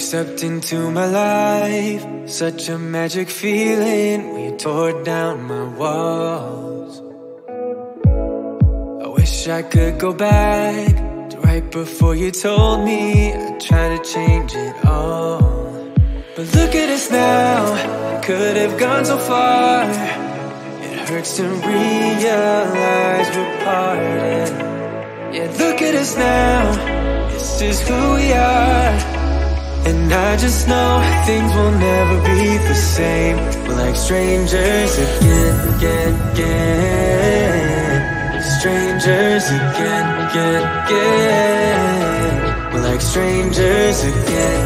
stepped into my life, such a magic feeling when you tore down my walls. I wish I could go back to right before you told me I'd try to change it all. But look at us now, I could have gone so far. It hurts to realize we're parted. Yeah, look at us now, this is who we are. And I just know things will never be the same. We're like strangers again. Strangers again. We're like strangers again.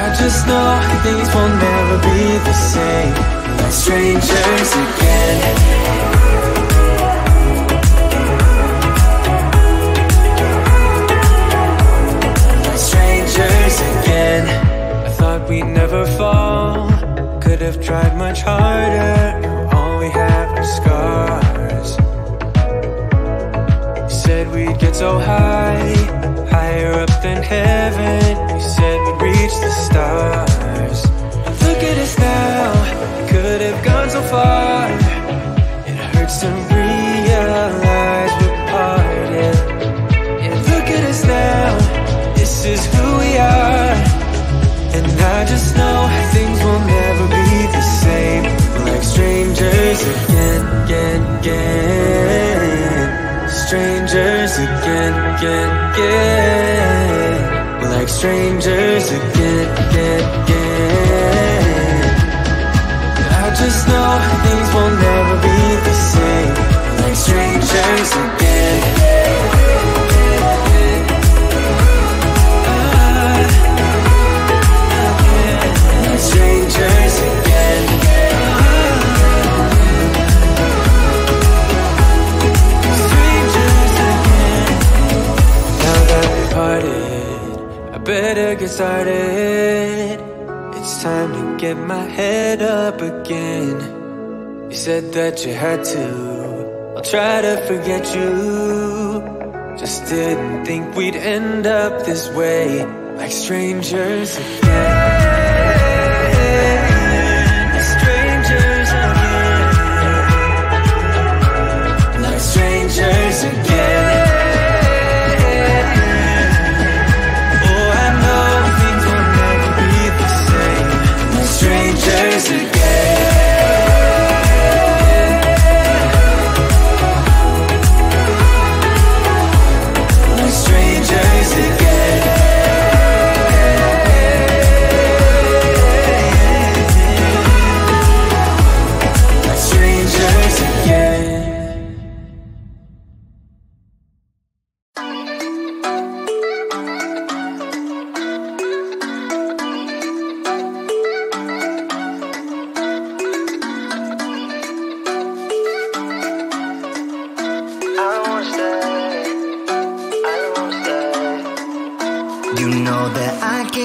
I just know things will never be the same. We're like strangers again. Again. I thought we'd never fall, could have tried much harder. Now all we have are scars. You said we'd get so high, higher up than heaven. You said we'd reach the stars. But look at us now, could have gone so far. It hurts to realize we're parted. Yeah, look at us now, this is who we are. And I just know things will never be the same. We're like strangers again. Strangers again. We're like strangers again. I just know things will never be the same. We're like strangers again. Strangers again. Strangers again. Now that we parted, I better get started. It's time to get my head up again. You said that you had to, I'll try to forget you. Just didn't think we'd end up this way, like strangers again. Strangers again. Oh, I know things will never be the same. Like strangers again. Like strangers again. Like strangers again.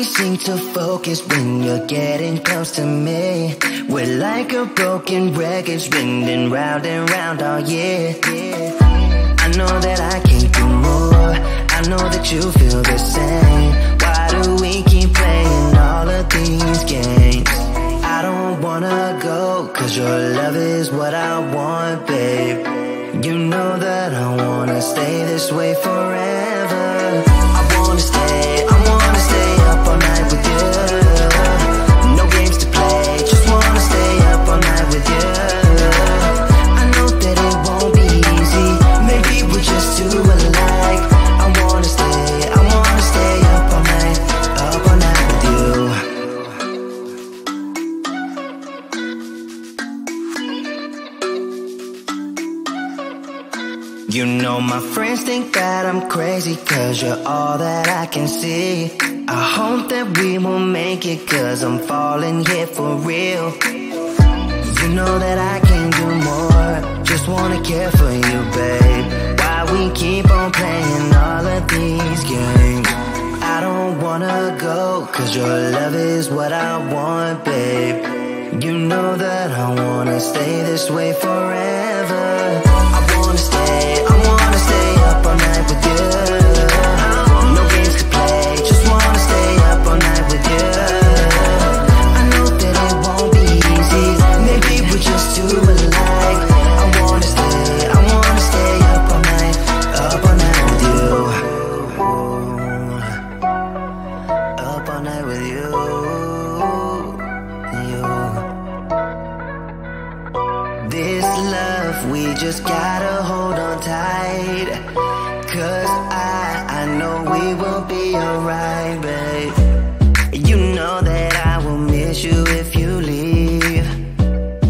Seem to focus when you're getting close to me. We're like a broken record spinning round and round all year. I know that I can do more, I know that you feel the same. Why do we keep playing all of these games? I don't wanna go, cause your love is what I want, babe. You know that I wanna stay this way forever. I wanna stay up all night with you. No games to play, just wanna stay up all night with you. I know that it won't be easy, maybe we're just too alike. I wanna stay up all night with you. You know my friends think that I'm crazy, cause you're all that I can see. I hope that we will make it, cause I'm falling here for real. You know that I can do more, just wanna care for you, babe. Why we keep on playing all of these games? I don't wanna go, cause your love is what I want, babe. You know that I wanna stay this way forever. I wanna stay up all night with you. No games I know we will be alright, babe. You know that I will miss you if you leave,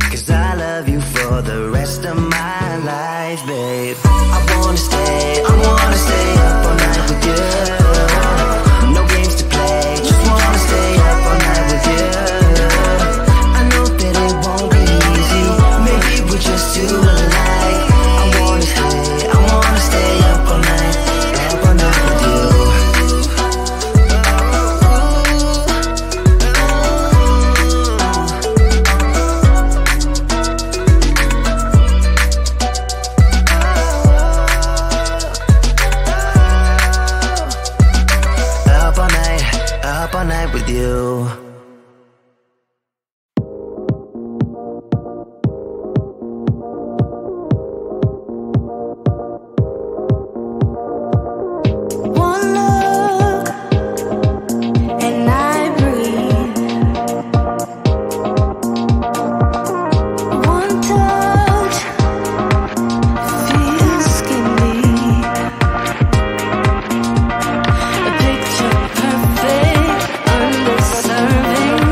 'cause I love you for the rest of my life, babe. I wanna stay up all night with you. No games to play, just wanna stay up all night with you. I know that it won't be easy, maybe we're just too alike. I wanna stay up all night with you. Up all night with you. One look and I breathe. One touch feels skin deep. A picture perfect, underserving.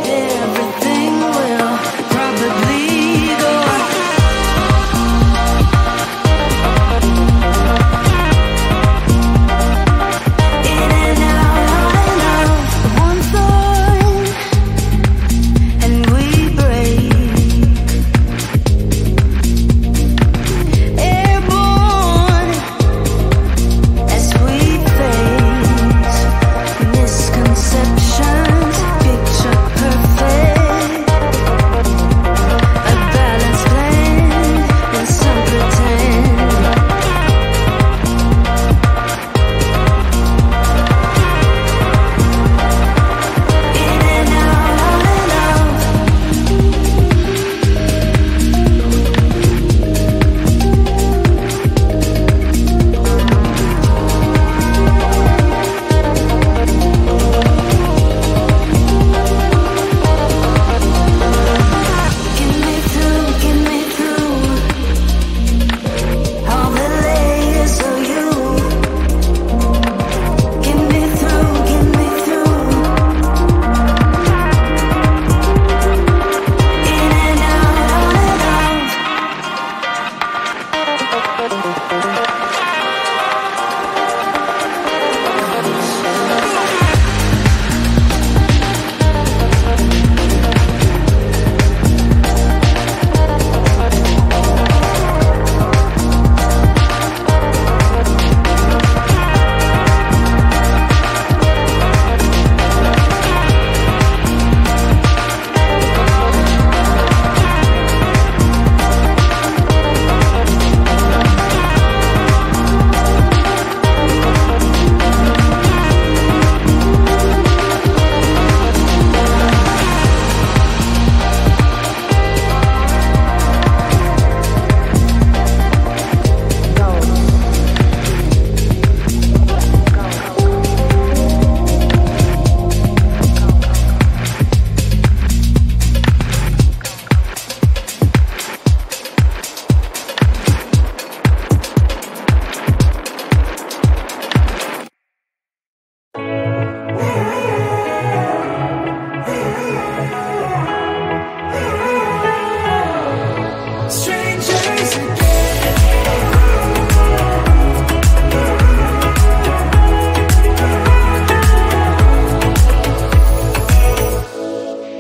Everything will probably go in and out. One thorn and we break. Airborne as we face misconceptions, picture perfect, a balanced plan and some pretend. In and out. Get me through all the layers of you. Get me through. In and out. Strangers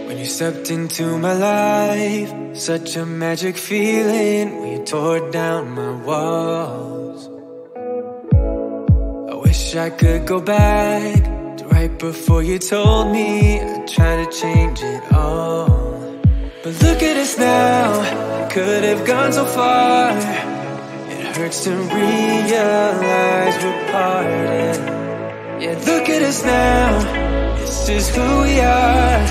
When you stepped into my life, such a magic feeling when you tore down my walls. I wish I could go back to right before you told me I'd try to change it all. But look at us now, could have gone so far. It hurts to realize we're parted. Yeah, look at us now, this is who we are.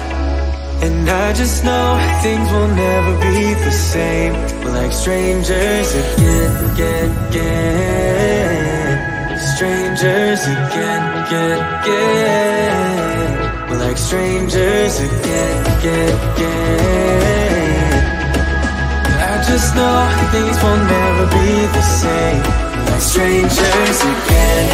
And I just know things will never be the same. We're like strangers again. Strangers again. we're like strangers again, again. I just know things will never be the same. We're like strangers again.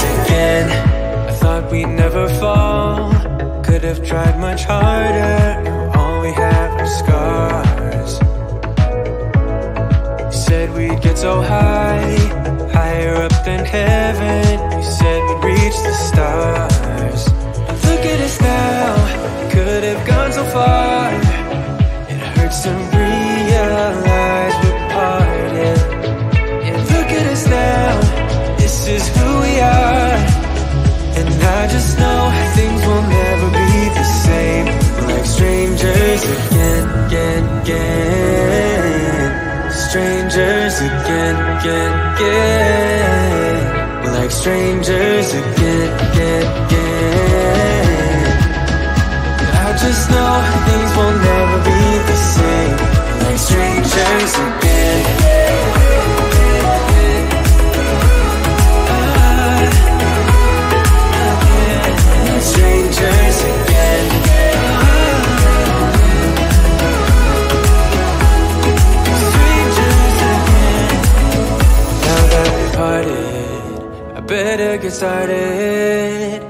Again. I thought we'd never fall, could have tried much harder. Now all we have are scars. You said we'd get so high, higher up than heaven. You said we'd reach the stars. But look at us now, could have gone so far. It hurts to realize we're parted. Yeah, look at us now, this is who we are. And I just know things will never be the same. We're like strangers again, again, again. Strangers again, again, again. We're like strangers again, again, again. I just know things will never be the same. We're like strangers again. Strangers again. Strangers again. Now that we parted, I better get started.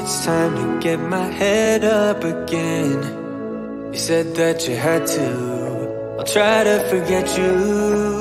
It's time to get my head up again. You said that you had to, I'll try to forget you.